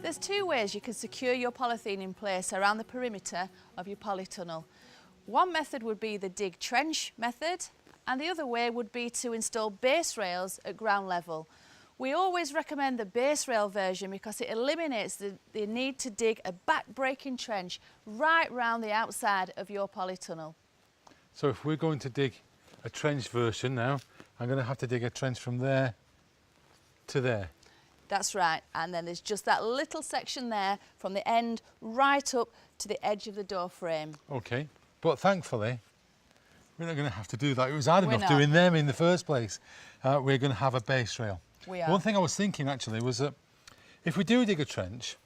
there's two ways you can secure your polythene in place around the perimeter of your polytunnel. One method would be the dig trench method, and the other way would be to install base rails at ground level. We always recommend the base rail version because it eliminates the need to dig a back-breaking trench right round the outside of your polytunnel. So if we're going to dig a trench version now, I'm going to have to dig a trench from there to there. That's right, and then there's just that little section there from the end right up to the edge of the door frame. Okay, but thankfully we're not going to have to do that. It was hard We're enough not. doing them in the first place. We're going to have a base rail. We are. One thing I was thinking actually was that if we do dig a trench,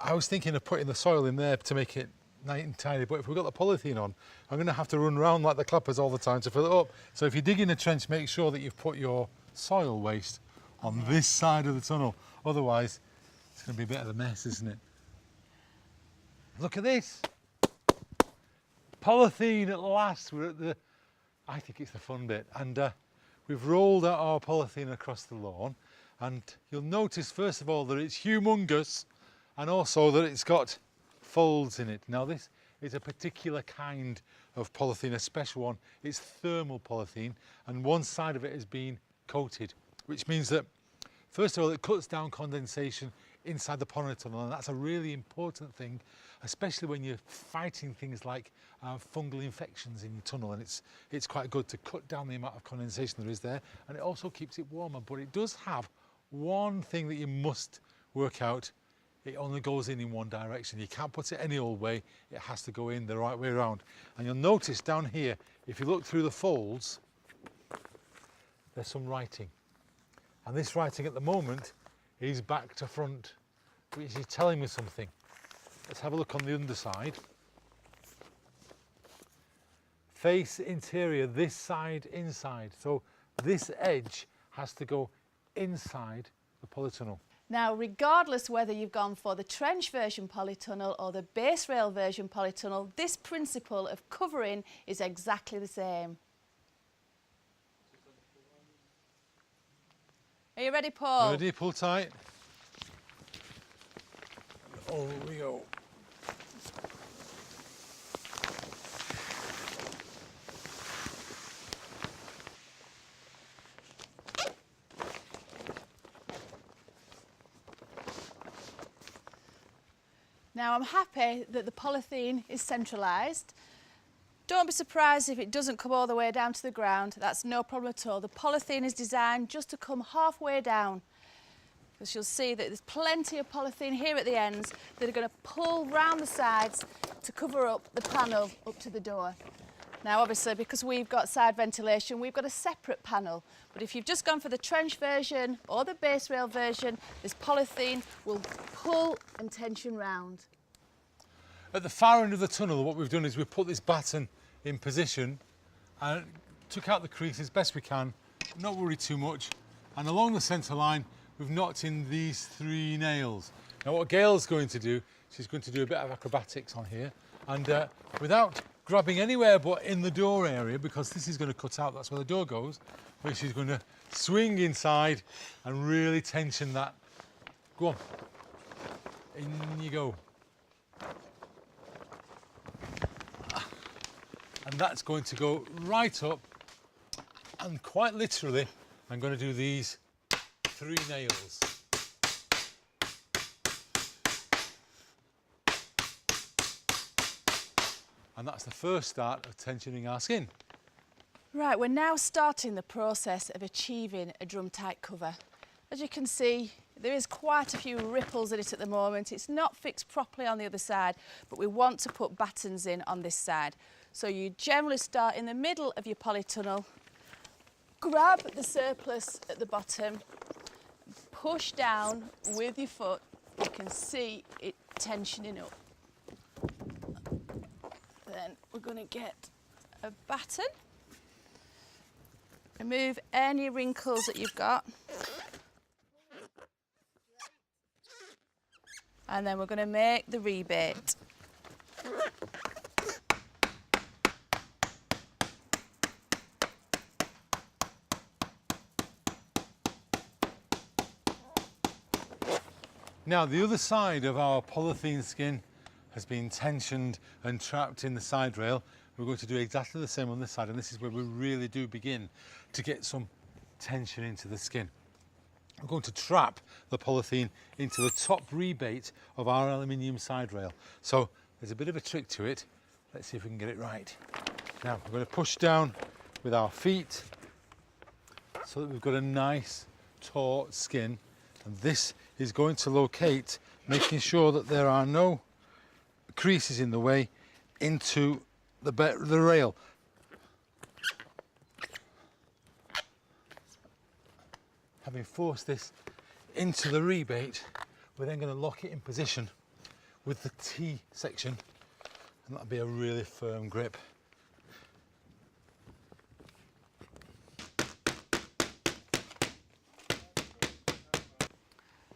I was thinking of putting the soil in there to make it nice and tidy, but if we've got the polythene on, I'm going to have to run around like the clappers all the time to fill it up. So if you're digging a trench, make sure that you've put your soil waste on this side of the tunnel. Otherwise, it's going to be a bit of a mess, isn't it? Look at this. Polythene at last. We're at the, I think it's the fun bit. And we've rolled out our polythene across the lawn. And you'll notice, first of all, that it's humongous and also that it's got folds in it. Now, this is a particular kind of polythene, a special one. It's thermal polythene, and one side of it has been coated, which means that, first of all, it cuts down condensation inside the polytunnel, and that's a really important thing, especially when you're fighting things like fungal infections in your tunnel, and it's quite good to cut down the amount of condensation there is there, and it also keeps it warmer. But it does have one thing that you must work out. It only goes in one direction. You can't put it any old way. It has to go in the right way around. And you'll notice down here, if you look through the folds, there's some writing. And this writing at the moment is back to front, which is telling me something. Let's have a look on the underside. Face interior, this side inside. So this edge has to go inside the polytunnel. Now, regardless whether you've gone for the trench version polytunnel or the base rail version polytunnel, this principle of covering is exactly the same. Are you ready, Paul? Ready, pull tight. Over we go. Now, I'm happy that the polythene is centralised. Don't be surprised if it doesn't come all the way down to the ground. That's no problem at all. The polythene is designed just to come halfway down, because you'll see that there's plenty of polythene here at the ends that are going to pull round the sides to cover up the panel up to the door. Now, obviously, because we've got side ventilation, we've got a separate panel. But if you've just gone for the trench version or the base rail version, this polythene will pull and tension round. At the far end of the tunnel, what we've done is we've put this batten in position and took out the crease as best we can, not worry too much. And along the centre line, we've knocked in these 3 nails. Now, what Gail's going to do, she's going to do a bit of acrobatics on here, and without grabbing anywhere but in the door area, because this is going to cut out, that's where the door goes, where she's going to swing inside and really tension that. Go on. In you go. And that's going to go right up, and quite literally, I'm going to do these 3 nails. And that's the first start of tensioning our skin. Right, we're now starting the process of achieving a drum tight cover. As you can see, there is quite a few ripples in it at the moment. It's not fixed properly on the other side, but we want to put battens in on this side. So you generally start in the middle of your polytunnel, grab the surplus at the bottom, push down with your foot. You can see it tensioning up. Then we're going to get a batten. Remove any wrinkles that you've got. And then we're going to make the rebate. Now the other side of our polythene skin has been tensioned and trapped in the side rail. We're going to do exactly the same on this side, and this is where we really do begin to get some tension into the skin. I'm going to trap the polythene into the top rebate of our aluminium side rail. So there's a bit of a trick to it. Let's see if we can get it right. Now we're going to push down with our feet so that we've got a nice taut skin, and this is going to locate, making sure that there are no creases in the way, into the rail. Having forced this into the rebate, we're then going to lock it in position with the T section, and that'll be a really firm grip.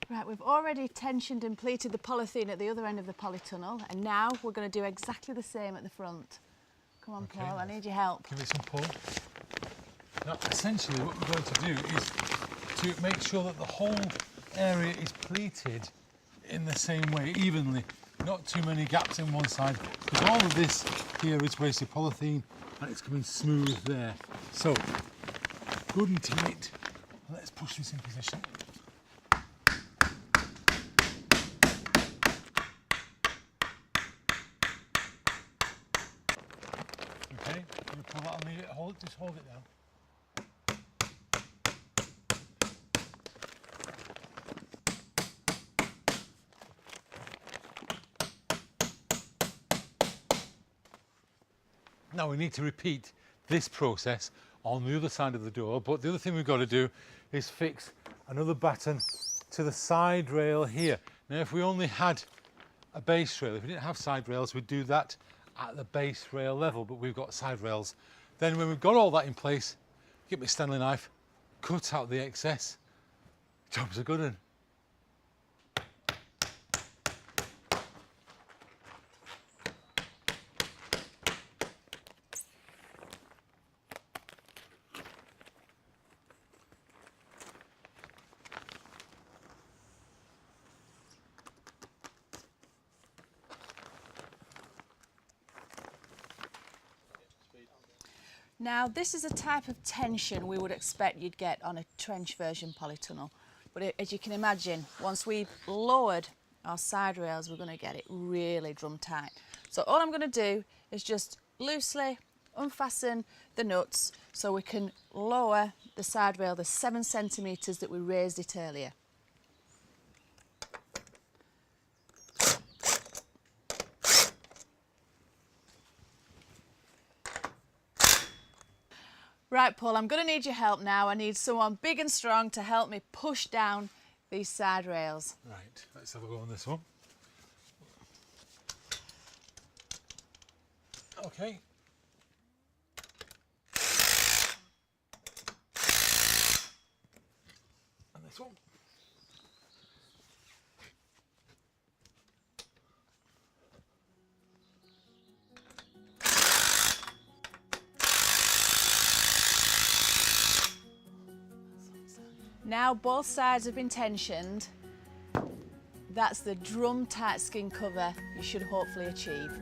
Right, we've already tensioned and pleated the polythene at the other end of the polytunnel, and now we're going to do exactly the same at the front. Come on, Okay, Paul, I need your help. Give it some pull. Now, essentially what we're going to do is to make sure that the whole area is pleated in the same way, evenly. Not too many gaps in one side, because all of this here is wasted polythene and it's coming smooth there. So, good and tight. Let's push this in position. Okay, you pull that on the, just hold it down. Now we need to repeat this process on the other side of the door, but the other thing we've got to do is fix another batten to the side rail here. Now if we only had a base rail, if we didn't have side rails, we'd do that at the base rail level, but we've got side rails. Then when we've got all that in place, get my Stanley knife, cut out the excess. Job's a good one. Now, this is a type of tension we would expect you'd get on a trench version polytunnel. But as you can imagine, once we've lowered our side rails, we're going to get it really drum tight. So all I'm going to do is just loosely unfasten the nuts so we can lower the side rail the 7 centimetres that we raised it earlier. Right, Paul, I'm going to need your help now. I need someone big and strong to help me push down these side rails. Right, let's have a go on this one. Okay. And this one. Now both sides have been tensioned. That's the drum tight skin cover you should hopefully achieve.